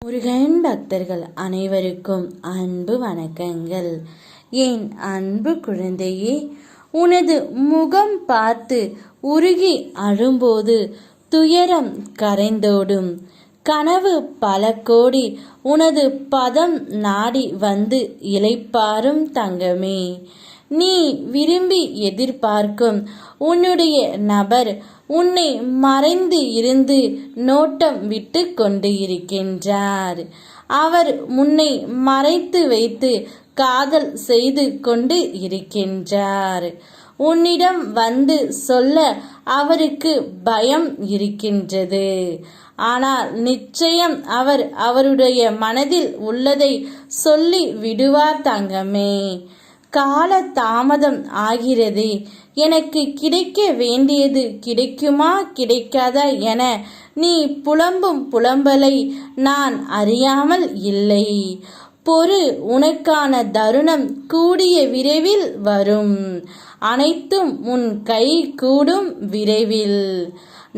முருகன் பக்தர்கள் அனைவருக்கும் அன்பு வணக்கங்கள். என் அன்பு குழந்தையே, உனது முகம் பார்த்து உருகி அழும்போது துயரம் கரைந்தோடும். கனவு பல கோடி உனது பதம் நாடி வந்து இளைப்பாரும் தங்கமே. நீ விரும்பி எதிர்பார்க்கும் உன்னுடைய நபர் உன்னை மறைந்து இருந்து நோட்டம் விட்டு கொண்டு இருக்கின்றார். அவர் முன்னை மறைத்து வைத்து காதல் செய்து கொண்டு இருக்கின்றார். உன்னிடம் வந்து சொல்ல அவருக்கு பயம் இருக்கின்றது. ஆனால் நிச்சயம் அவர் அவருடைய மனதில் உள்ளதை சொல்லி விடுவார் தங்கமே. கால தாமதம் ஆகிறது, எனக்கு கிடைக்க வேண்டியது கிடைக்குமா கிடைக்காதா என நீ புலம்பும் புலம்பலை நான் அறியாமல் இல்லை. பொறு, உனக்கான தருணம் கூடிய விரைவில் வரும். அனைத்தும் உன் கை கூடும் விரைவில்.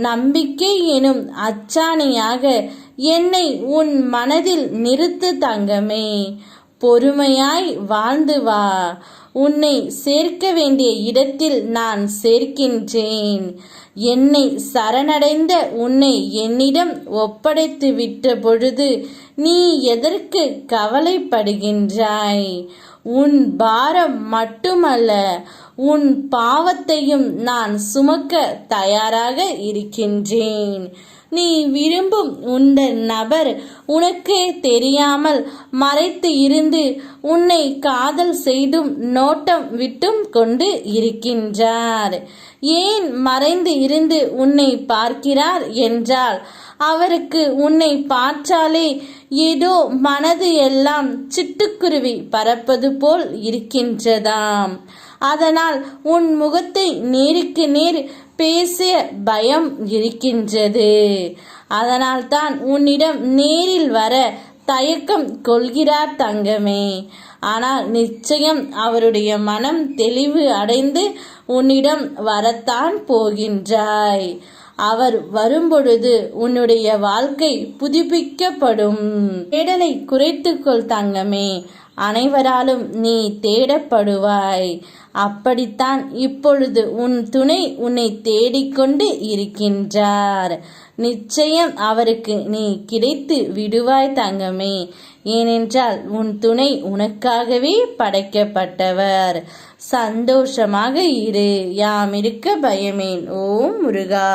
நம்பிக்கை எனும் அச்சாணியாக என்னை உன் மனதில் நிறுத்து தங்கமே. பொறுமையாய் வாழ்ந்து வா. உன்னை சேர்க்க வேண்டிய இடத்தில் நான் சேர்க்கின்றேன். என்னை சரணடைந்த உன்னை என்னிடம் ஒப்படைத்து விட்ட பொழுது நீ எதற்கு கவலைப்படுகின்றாய்? உன் பாரம் மட்டுமல்ல, உன் பாவத்தையும் நான் சுமக்க தயாராக இருக்கின்றேன். நீ விரும்பும் உந்த நபர் உனக்கே தெரியாமல் மறைத்து இருந்து உன்னை காதல் செய்தும் நோட்டம் விட்டும் கொண்டு இருக்கின்றார். ஏன் மறைந்து இருந்து உன்னை பார்க்கிறார் என்றால், அவருக்கு உன்னை பார்த்தாலே ஏதோ மனது எல்லாம் சிட்டுக்குருவி பறப்பது போல் இருக்கின்றதாம். அதனால் உன் முகத்தை நேருக்கு நேர் பேச பயம் இருக்கின்றது. அதனால் தான் உன்னிடம் நேரில் வர தயக்கம் கொள்கிறார் தங்கமே. ஆனால் நிச்சயம் அவருடைய மனம் தெளிவு அடைந்து உன்னிடம் வரத்தான் போகின்றாய். அவர் வரும்பொழுது உன்னுடைய வாழ்க்கை புதுப்பிக்கப்படும். தேடலை குறைத்துக்கொள் தங்கமே. அனைவராலும் நீ தேடப்படுவாய். அப்படித்தான் இப்பொழுது உன் துணை உன்னை தேடிக்கொண்டு இருக்கின்றார். நிச்சயம் அவருக்கு நீ கிடைத்து விடுவாய் தங்கமே. ஏனென்றால் உன் துணை உனக்காகவே படைக்கப்பட்டவர். சந்தோஷமாக இரு. யாம் இருக்க பயமேன். ஓம் முருகா.